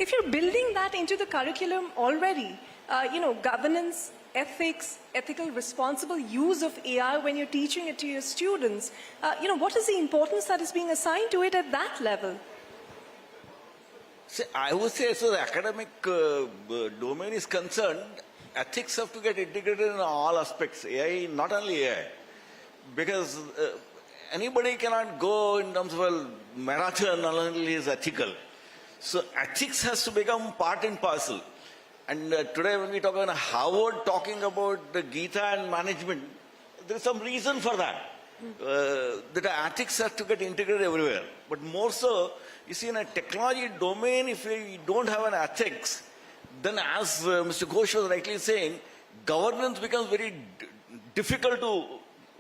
if you're building that into the curriculum already, governance, ethics, ethical, responsible use of AI when you're teaching it to your students, what is the importance that is being assigned to it at that level? See, I would say, so the academic domain is concerned, ethics have to get integrated in all aspects, AI, not only AI. Because anybody cannot go in terms of a marathon unless he is ethical. So ethics has to become part and parcel. And today when we talk about Harvard talking about the Gita and management, there is some reason for that. That ethics has to get integrated everywhere. But more so, you see, in a technology domain, if we don't have an ethics, then as Mr. Ghosh was rightly saying, governance becomes very difficult to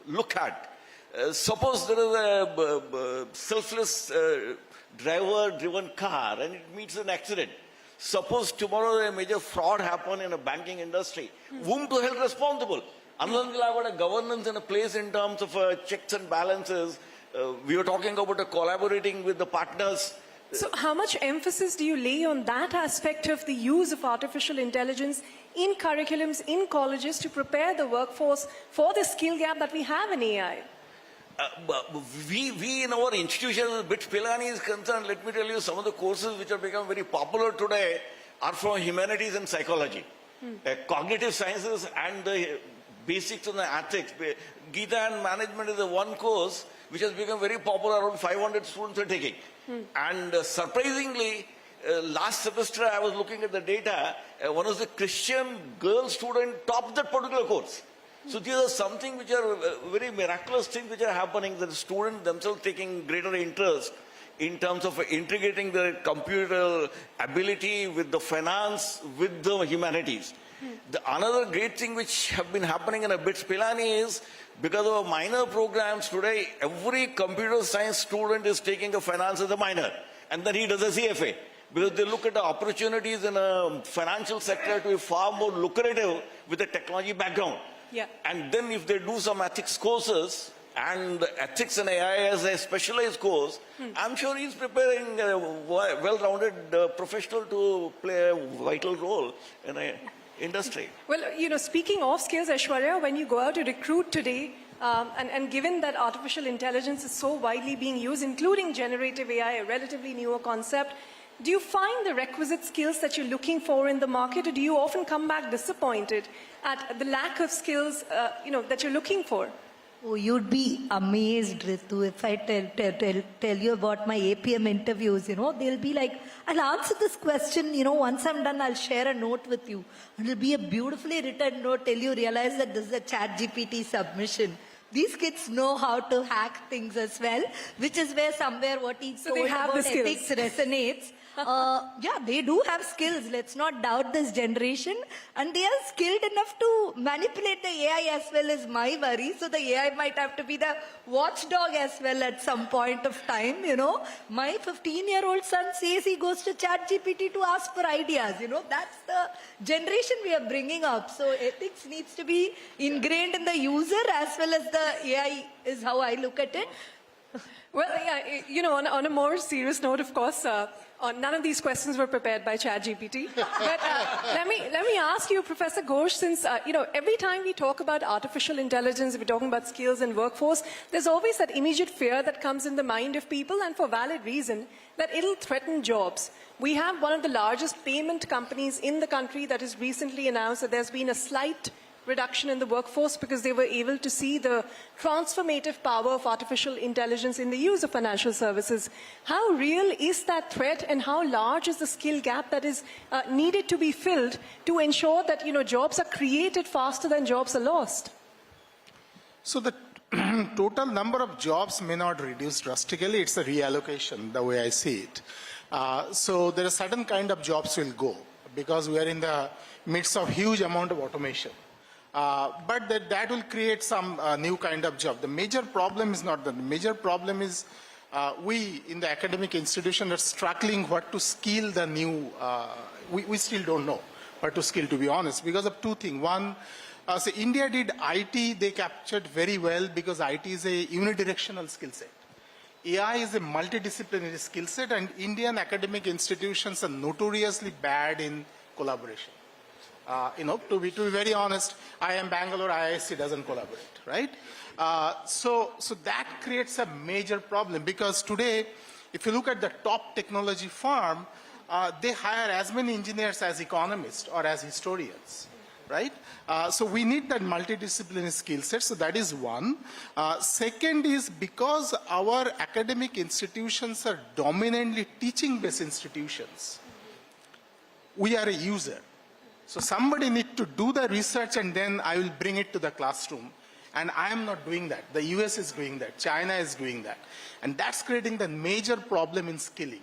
look at. Suppose there is a selfless driver-driven car and it meets an accident. Suppose tomorrow a major fraud happen in a banking industry. Whom to hold responsible? Unless we have got a governance in a place in terms of checks and balances, we were talking about collaborating with the partners. So how much emphasis do you lay on that aspect of the use of artificial intelligence in curriculums, in colleges, to prepare the workforce for the skill gap that we have in AI? We in our institution, as BITS Pilani is concerned, let me tell you, some of the courses which have become very popular today are from humanities and psychology. Cognitive sciences and the basics of the ethics. Gita and management is the one course which has become very popular, around 500 students are taking. And surprisingly, last semester I was looking at the data, one of the Christian girl student topped that particular course. So these are something which are very miraculous things which are happening, that the students themselves taking greater interest in terms of integrating the computer ability with the finance, with the humanities. Another great thing which have been happening in a BITS Pilani is, because of minor programs today, every computer science student is taking a finance as a minor, and then he does a CFA. Because they look at the opportunities in a financial sector to be far more lucrative with a technology background. Yeah. And then if they do some ethics courses, and ethics and AI as a specialized course, I'm sure he's preparing a well-rounded professional to play a vital role in an industry. Well, speaking of skills, Aishwarya, when you go out to recruit today, and given that artificial intelligence is so widely being used, including generative AI, a relatively newer concept, do you find the requisite skills that you're looking for in the market, or do you often come back disappointed at the lack of skills, that you're looking for? Oh, you'd be amazed, Ritu, if I tell you about my APM interviews. They'll be like, I'll answer this question, once I'm done, I'll share a note with you. And it'll be a beautifully written note till you realize that this is a ChatGPT submission. These kids know how to hack things as well, which is where somewhere what he told about ethics resonates. Yeah, they do have skills. Let's not doubt this generation. And they are skilled enough to manipulate the AI as well, as my worry. So the AI might have to be the watchdog as well at some point of time, My 15-year-old son says he goes to ChatGPT to ask for ideas, That's the generation we are bringing up. So ethics needs to be ingrained in the user as well as the AI is how I look at it. Well, yeah, on a more serious note, of course, none of these questions were prepared by ChatGPT. But let me ask you, Professor Ghosh, since, every time we talk about artificial intelligence, we're talking about skills and workforce, there's always that immediate fear that comes in the mind of people, and for valid reason, that it'll threaten jobs. We have one of the largest payment companies in the country that has recently announced that there's been a slight reduction in the workforce because they were able to see the transformative power of artificial intelligence in the use of financial services. How real is that threat, and how large is the skill gap that is needed to be filled to ensure that jobs are created faster than jobs are lost? So the total number of jobs may not reduce drastically. It's a reallocation, the way I see it. So there are certain kind of jobs will go because we are in the midst of huge amount of automation. But that will create some new kind of job. The major problem is not that. The major problem is we in the academic institution are struggling what to skill the new, we still don't know what to skill, to be honest, because of two things. One, so India did IT, they captured very well because IT is a unidirectional skill set. AI is a multidisciplinary skill set, and Indian academic institutions are notoriously bad in collaboration. To be very honest, IIM Bangalore, IISc doesn't collaborate, right? So that creates a major problem, because today, if you look at the top technology firm, they hire as many engineers as economists or as historians, right? So we need that multidisciplinary skill set. So that is one. Second is, because our academic institutions are dominantly teaching-based institutions, we are a user. So somebody needs to do the research and then I will bring it to the classroom. And I am not doing that. The US is doing that. China is doing that. And that's creating the major problem in skilling.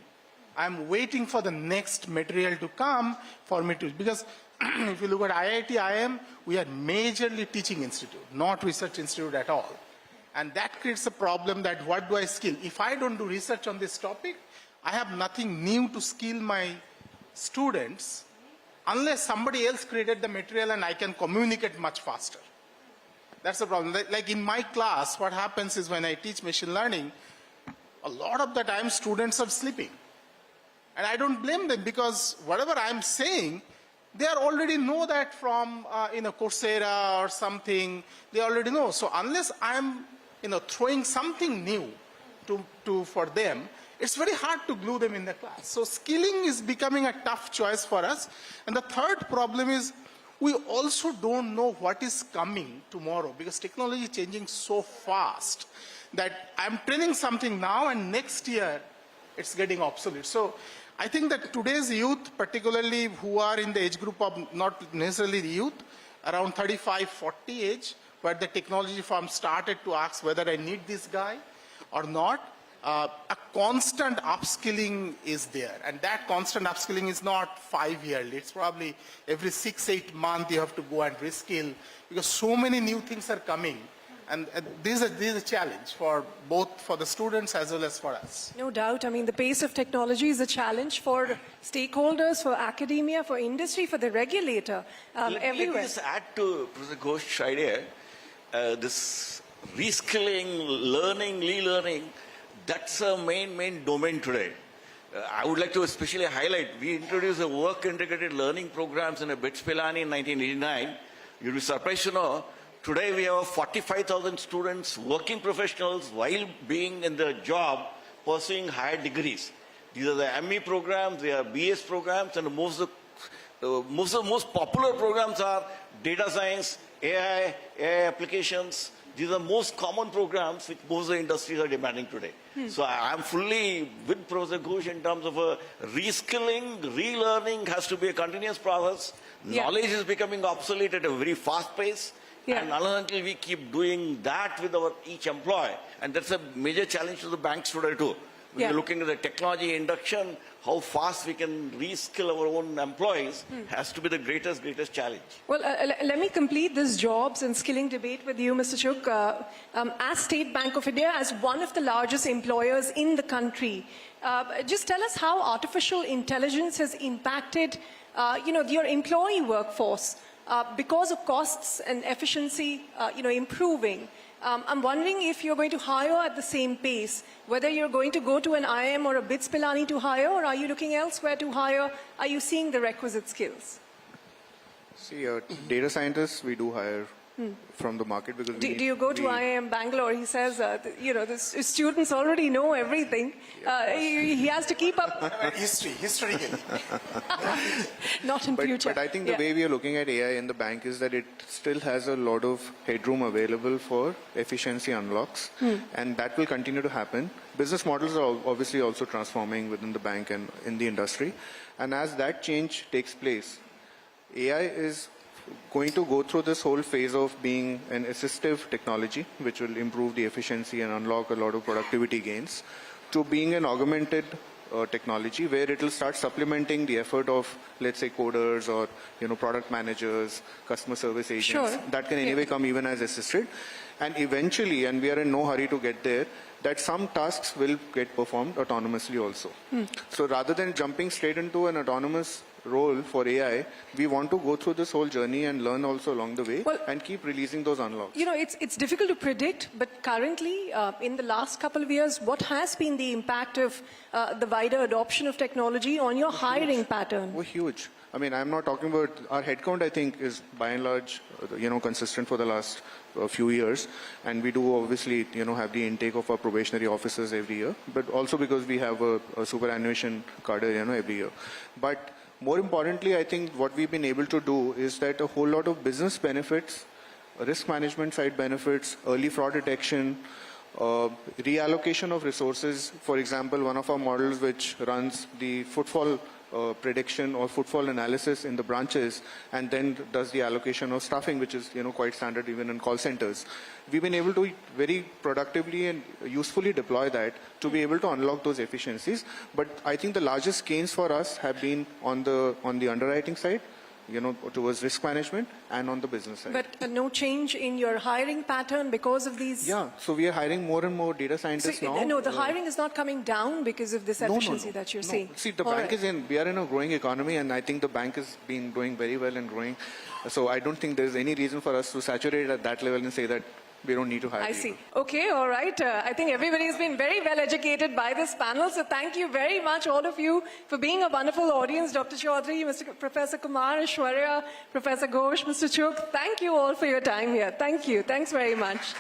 I'm waiting for the next material to come for me to, because if you look at IIT, IIM, we are majorly teaching institute, not research institute at all. And that creates a problem that what do I skill? If I don't do research on this topic, I have nothing new to skill my students unless somebody else created the material and I can communicate much faster. That's the problem. Like in my class, what happens is when I teach machine learning, a lot of the time students are sleeping. And I don't blame them, because whatever I'm saying, they already know that from Coursera or something. They already know. So unless I'm throwing something new for them, it's very hard to glue them in the class. So skilling is becoming a tough choice for us. And the third problem is, we also don't know what is coming tomorrow, because technology is changing so fast that I'm training something now and next year it's getting obsolete. So I think that today's youth, particularly who are in the age group of not necessarily the youth, around 35, 40 age, where the technology firm started to ask whether I need this guy or not, a constant upskilling is there. And that constant upskilling is not 5 yearly. It's probably every 6-8 months you have to go and reskill, because so many new things are coming. And this is a challenge for both for the students as well as for us. No doubt. I mean, the pace of technology is a challenge for stakeholders, for academia, for industry, for the regulator, everywhere. Let me just add to Professor Ghosh's idea. This reskilling, learning, relearning, that's a main domain today. I would like to especially highlight, we introduced the work-integrated learning programs in a BITS Pilani in 1989. You'll be surprised to know, today we have 45,000 students, working professionals, while being in the job, pursuing higher degrees. These are the ME programs, they are BS programs, and most of the most popular programs are data science, AI applications. These are most common programs which most of the industries are demanding today. So I'm fully with Professor Ghosh in terms of reskilling, relearning has to be a continuous process. Yeah. Knowledge is becoming obsolete at a very fast pace. Yeah. And until we keep doing that with each employee, and that's a major challenge to the banks today too. When Yeah. you're looking at the technology induction, how fast we can reskill our own employees has to be the greatest challenge. Well, let me complete this jobs and skilling debate with you, Mr. Chugh. As State Bank of India, as one of the largest employers in the country, just tell us how artificial intelligence has impacted, your employee workforce because of costs and efficiency, improving. I'm wondering if you're going to hire at the same pace, whether you're going to go to an IIM or a BITS Pilani to hire, or are you looking elsewhere to hire? Are you seeing the requisite skills? See, data scientists, we do hire from the market because Do you go to IIM Bangalore? He says, the students already know everything. He has to keep up. Historically. Not in future. But I think the way we are looking at AI in the bank is that it still has a lot of headroom available for efficiency unlocks, and that will continue to happen. Business models are obviously also transforming within the bank and in the industry, and as that change takes place, AI is going to go through this whole phase of being an assistive technology, which will improve the efficiency and unlock a lot of productivity gains, to being an augmented technology where it will start supplementing the effort of, let's say, coders or product managers, customer service agents. Sure. That can anyway come even as assisted. And eventually, and we are in no hurry to get there, that some tasks will get performed autonomously also. So rather than jumping straight into an autonomous role for AI, we want to go through this whole journey and learn also along the way Well, and keep releasing those unlocks. You know, it's difficult to predict, but currently, in the last couple of years, what has been the impact of the wider adoption of technology on your hiring pattern? Oh, huge. I mean, I'm not talking about our headcount, I think, is by and large, consistent for the last few years. And we do obviously, have the intake of our probationary officers every year, but also because we have a superannuation cadre, every year. But more importantly, I think what we've been able to do is that a whole lot of business benefits, risk management side benefits, early fraud detection, reallocation of resources. For example, one of our models which runs the footfall prediction or footfall analysis in the branches and then does the allocation of staffing, which is quite standard even in call centers. We've been able to very productively and usefully deploy that to be able to unlock those efficiencies. But I think the largest gains for us have been on the underwriting side, towards risk management and on the business side. But no change in your hiring pattern because of these? Yeah, so we are hiring more and more data scientists now. No, the hiring is not coming down because of this efficiency that you're seeing. See, the bank we are in a growing economy, and I think the bank has been doing very well and growing. So I don't think there's any reason for us to saturate at that level and say that we don't need to hire I people. see. Okay, all right. I think everybody's been very well educated by this panel. So thank you very much, all of you, for being a wonderful audience. Dr. Chaudhuri, Professor Kumar, Aishwarya, Professor Ghosh, Mr. Chugh, thank you all for your time here. Thank you. Thanks very much.